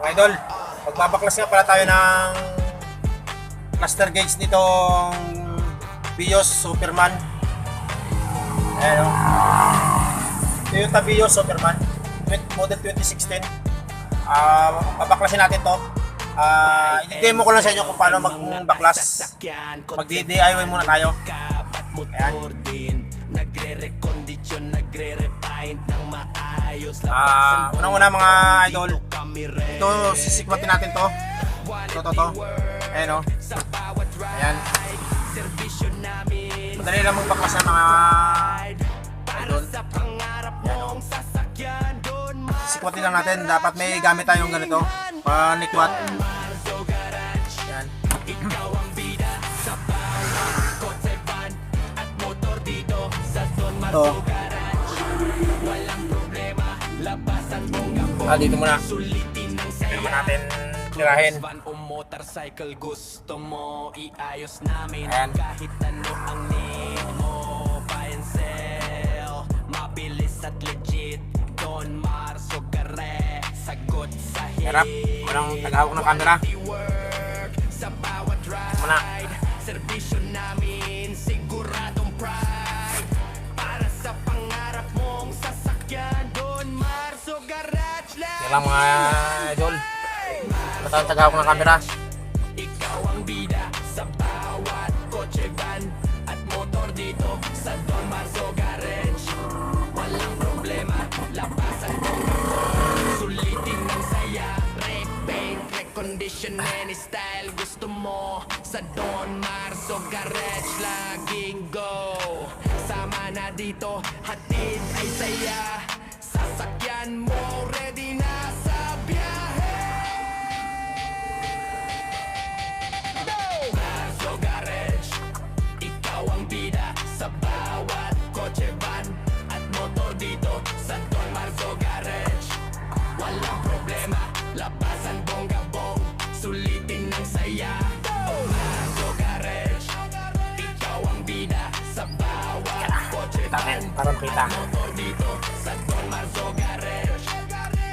Mga idol, magbabaklas nga pala tayo ng cluster gauge nitong Vios Superman. Ayan o. Toyota Vios Superman model 2016. Babaklasin natin to. I-demo ko lang sa inyo kung paano magbaklas. Mag-DIY muna tayo. Ayan. Unang-una mga idol, ito sisikwatin natin to. Ito. Ayan o. Ayan. Madali lang magbaklas ng mga idol. Ayan o. Sikwatin lang natin. Dapat may gamit tayong ganito. Panikwat. Ayan. Ito. Dito muna. Kaya naman natin tirahin. Motorcycle gusto mo iayos namin. Ayan. Kahit ano ang need mo, buy and sell, mabilis at legit. Don Marzo Gare, sagot sa hit. Harap. Unang tagahawak ng camera. Sa bawat ride, serbisyo namin, siguradong pride. Para sa pangarap mong sasakyan, Don Marzo Garage Life. Yan lang mga idol. Matang tagahawak ng camera. Ikaw ang bida sa bawat kotse, van at motor dito sa Don Marzo Garage. Walang problema, labasan mo sulitin ng saya. Repaint, recondition, any style gusto mo sa Don Marzo Garage. Laging go, sama na dito, hatid ay saya. Sasakyan mo, ready na sa biyahe. Marzo Garage, ikaw ang bida sa bawat kotse, van at motor dito sa Don Marzo Garage. Walang problema, labasan bongga-bong, sulitin ng saya. Marzo Garage, ikaw ang bida sa bawat kotse, van Para makita. at motor dito sa Don Marzo Garage.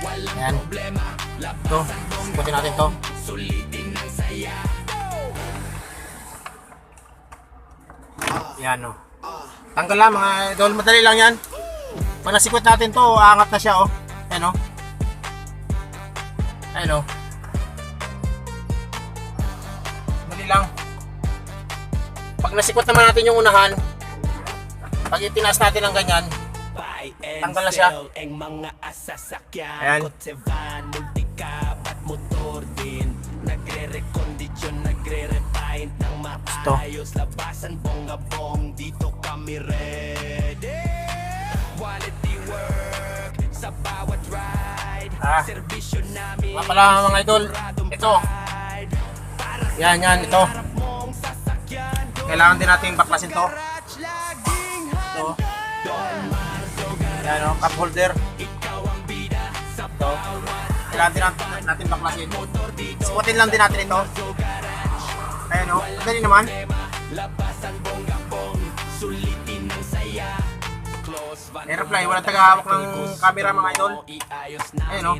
Walang Ayan. problema, Ito. labasan Sikwatin natin to. sulitin ng saya. Yan o. Tanggal lang mga idol. Madali lang yan. Pag nasikwat natin to, aangat na siya o. Ayan o. Ayan o. Madali lang. Pag nasikwat naman natin yung unahan, pag itinaas natin ng ganyan, tanggal na siya. Ang mga sasakyan, Ayan. kotse, van, multicab at motor din. Nagre-recondisyon, nagre-refine ng maayos. Labasan bongga-bong, dito kami ready. Quality work sa bawat ride. Serbisyo namin, Nga pala mga idol, ito. Yan, ito. Kailangan din natin baklasin to. Ito. Yan o, cup holder. Ito. Kailangan din natin baklasin. Sikwatin lang din natin ito. Ayan o, madali naman. Hirap lang, walang tagahawak ng camera mga idol. Ayan o.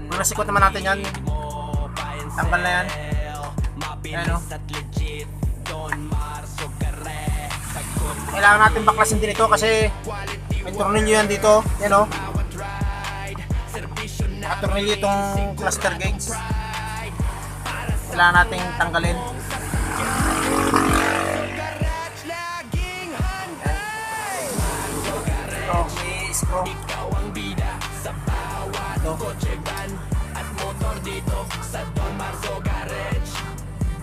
Kung nasikwat naman natin yan, tanggal na yan. Ayan o. Kailangan natin baklasin din ito kasi may tornilyo yan dito. Yan o. Nakatornilyo itong cluster gauge. Kailangan nating tanggalin. Ito, may screw. Ito.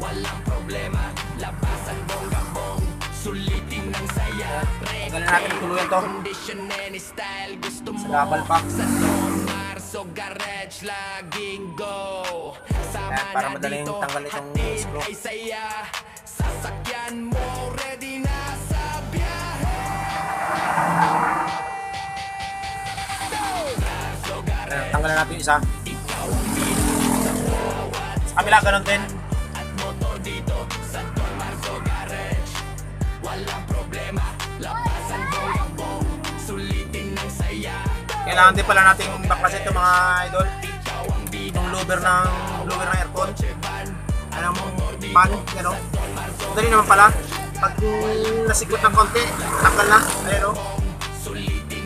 Walang problema, labasan bongga-bong, sulitin ng saya. Tanggalin natin tuluyan to. Condition any style gusto mo Sa gabal pa. sa Don Marzo Garage. Laging go, sama Ayan, para na madaling dito, tanggal itong hatid screw. ay saya. Sasakyan mo, ready na sa biyahe. Marzo Garage, Ayan, tanggalin natin yung isa. ikaw ang bida Sa kabila, ganun din. at motor dito sa Don Marzo Garage. Walang problema, labasan bongga-bong, sulitin ng saya. Kailangan din pala nating baklasin ito mga idol. Itong blower ng aircon. Alam mo, fan, gano'n. Dali naman pala. Pag nasikot ng konti, tanggal na. Ayan o.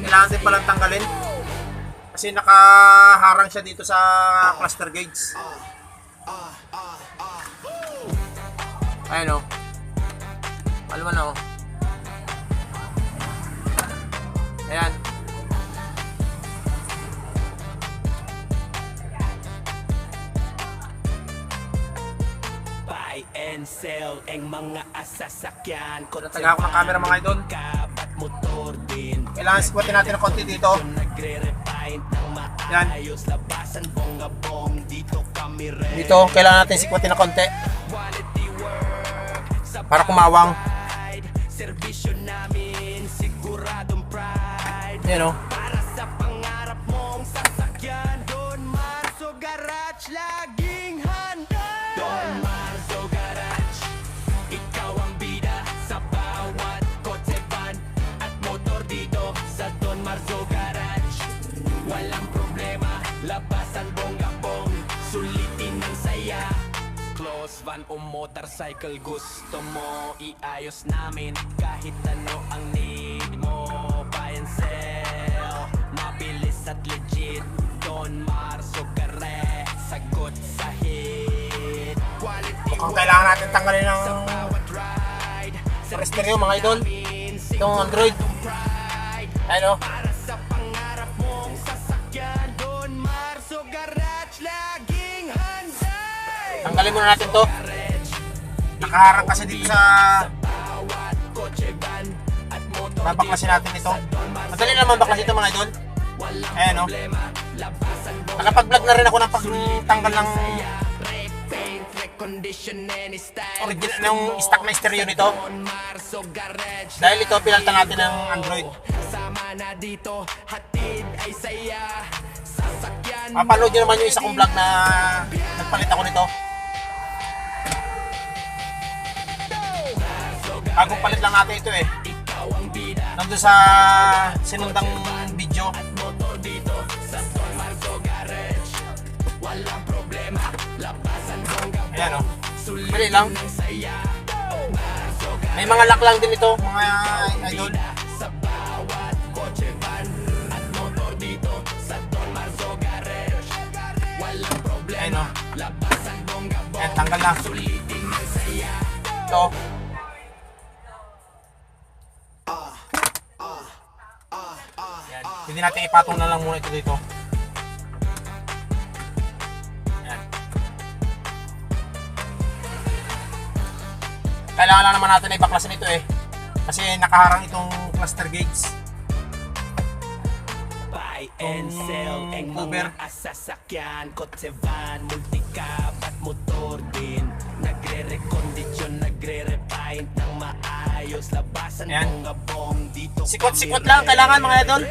Kailangan din palang tanggalin. Kasi nakaharang siya dito sa cluster gauge. Ayan o. Alam mo na o. Ayan. Buy and sell ang mga sasakyan. Nataga ako ng camera mga idol. Kabat motor din. Kailangan sikwatin natin ng konti dito. Nagre-refine ng Yan. maayos. Labasan bong dito kami rin. Dito, kailangan natin sikwatin ng konti. Quality work sa Para kumawang. pride. Serbisyo namin siguradong pride. Ayan o. Para sa pangarap mong sasakyan. Don Marzo Garage laging handa. Don Marzo Garage, ikaw ang bida sa bawat kotse, van at motor dito sa Don Marzo Garage. Walang problema, labasan bongga-bong, sulitin ng saya. Close van o motorcycle, gusto mo iayos namin kahit ano ang need mo. Buy and sell, mabilis at legit. Don Marzo Garage, sagot sa hit. Quality Mukhang kailangan natin tanggalin ng bawat ride. stereo mga idol. Itong Android. Ayan o. Para sa pangarap mong sasakyan, Don Marzo Garage laging handa. Tanggalin muna natin to. Nakaharang kasi dito sa Bawat kotse, van at motor babaklasin natin ito. Madali naman baklas ito mga idol. Ayan o. labasan Nakapag-vlog na rin ako ng pagtanggal ng paint, recondition and style. original ng stock na stereo nito. Don Marzo Garage, Dahil ito pinalta natin ng Android. sama na dito, hatid ay saya. Sasakyan Mapanood nyo naman yung isa kong vlog na nagpalit ako nito. Bagong palit lang natin ito eh. ikaw ang bida. Nandun sa sinundang video. Motor dito sa Don Marzo Garage. Walang problema, labasan bongga. Ayan o. Dali lang. Saya May mga lock lang din ito mga idol. sa bawat kotse, van at motor dito sa Don Marzo Garage. Walang problema, Ayan o. labasan bongga. Ayan, tanggal na. Sulitin ng saya. Ito. Ayan. Hindi natin ipatong na lang muna ito dito. Ayan. Kailangan lang naman natin na ibaklasin ito eh. Kasi nakaharang itong cluster gauge. Buy and sell ang cover. mga sasakyan, kotse, van, multicab at motor din. Nagre-recondisyon, nagre-refine ng maayos. Labasan Ayan. bongga-bong dito. Sikot-sikot lang kailangan mga idol.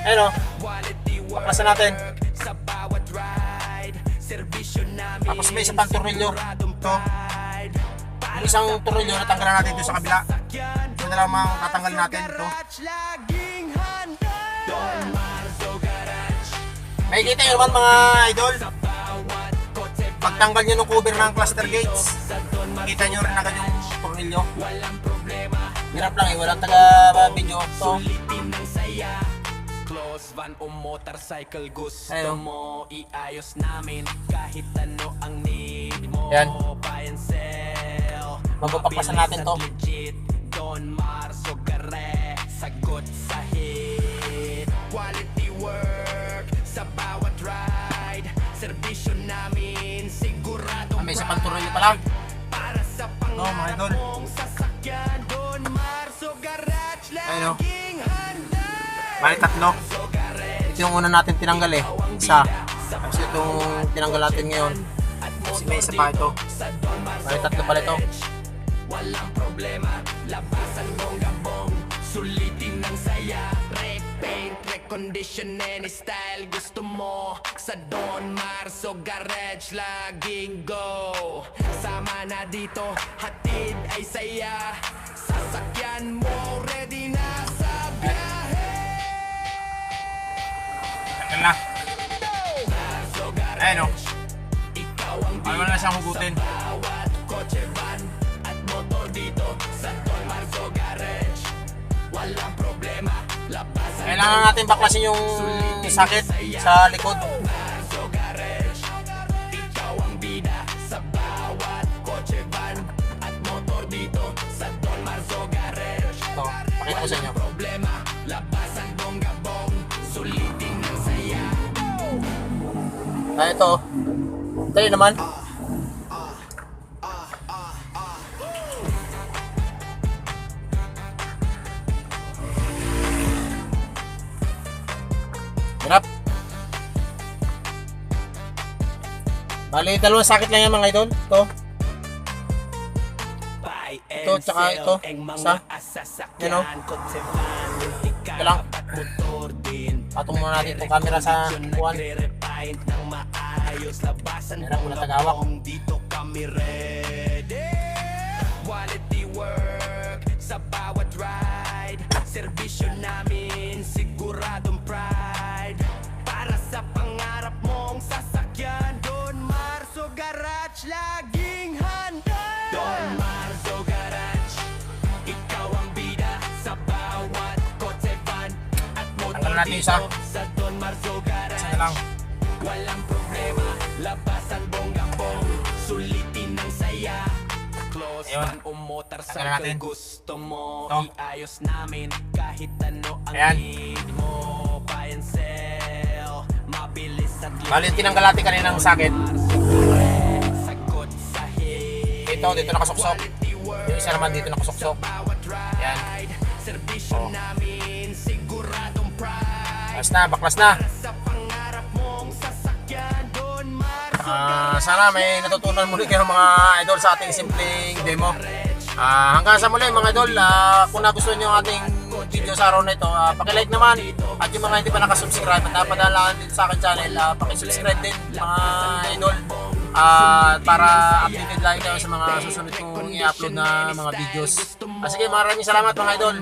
Ayan o. Quality work Baklasin natin. sa bawat ride. Serbisyo namin. Tapos may isa pang tornilyo. siguradong Ito. pride. Yung isang tornilyo natanggalan natin dito sa kabila. Ito na lang mga tatanggalin natin ito. Laging handa. Don Marzo Garage. Makikita nyo naman mga idol. Sa bawat kotse, Pagtanggal nyo ng cover ng cluster gauge, makita nyo rin agad yung tornilyo. walang problema. Hirap lang eh, walang taga-video. Ito. Sulitin ng saya. Close van o motorcycle, gusto Ayun. mo iayos namin kahit ano ang need mo. Yan. Buy and sell, Mapapaklasan natin to. mabilis at legit. Don Marzo Garage, sagot sa hit. Quality work sa bawat ride. Serbisyo namin sigurado. May isa pang tornilyo pa lang. Para sa mga idol. pangarap mong sasakyan, Don Marzo Garage Ayun, oh. laging handa. Bali tatlo. Ito yung una natin tinanggal eh. Isa. Tapos itong tinanggal natin ngayon. Kasi may isa pa ito. Bali tatlo pala ito. Walang problema, labasan bongga-bong, sulitin ng saya. Repaint, recondition and style, gusto mo sa Don Marzo Garage laging go. Sama na dito, hatid ay saya. Sasakyan mo, ready na sa biyahe. Tagal na. Ayan o. Ano mo na siyang hugutin. kotse, van at motor dito sa Don Marzo Garage. Walang problema, labasan Kailangan natin baklasin yung sakit sa likod. Marzo Garage. Ikaw ang bida sa bawat kotse, van at motor dito sa Don Marzo Garage. Ito, pakita ko sa inyo. Problema, labasan bonggabong, sulitin ng saya. Ito. Dali naman. Hirap. Bali, dalawang sakit lang yan mga idol. Ito. Ito, tsaka ito. Isa. Yan o. Ito lang. Patong muna natin itong camera sa kuwan. Hirap muna tagawak. Dito kami ready. Quality work sa bawat ride. Serbisyo namin siguradong pride. Para sa pangarap mong sasakyan, Don Marzo Garage laging handa. Don Marzo Garage, ikaw ang bida sa bawat kotse, van at motor Tanggalin natin isa. sa Don Marzo Garage. Isa na lang. Walang problema, labasan bonggabong, sulitin ng saya. Close Ayun. van o motor sa Tanggalin natin. gusto mo, Ito. iayos namin kahit ano ang Ayan. need mo. Buy and sell, mabilis at Bali, tinanggal natin kaninang sakit. sagot sa hit. Ito, dito nakasuksok. Yung isa naman dito nakasuksok. Ayan. Serbisyo namin siguradong pride. Baklas na, baklas na. Sa pangarap mong sasakyan, Don Marzo. Sana may natutunan muli kayo mga idol sa ating simpleng demo. Hanggang sa muli mga idol, kung nagustuhan nyo ang ating video sa araw na ito, pakilike naman. At yung mga hindi pa nakasubscribe at napadalaan din sa akin channel, pakisubscribe din mga idol. Para updated lagi kayo sa mga susunod kong i-upload na mga videos. Sige, maraming salamat mga idol.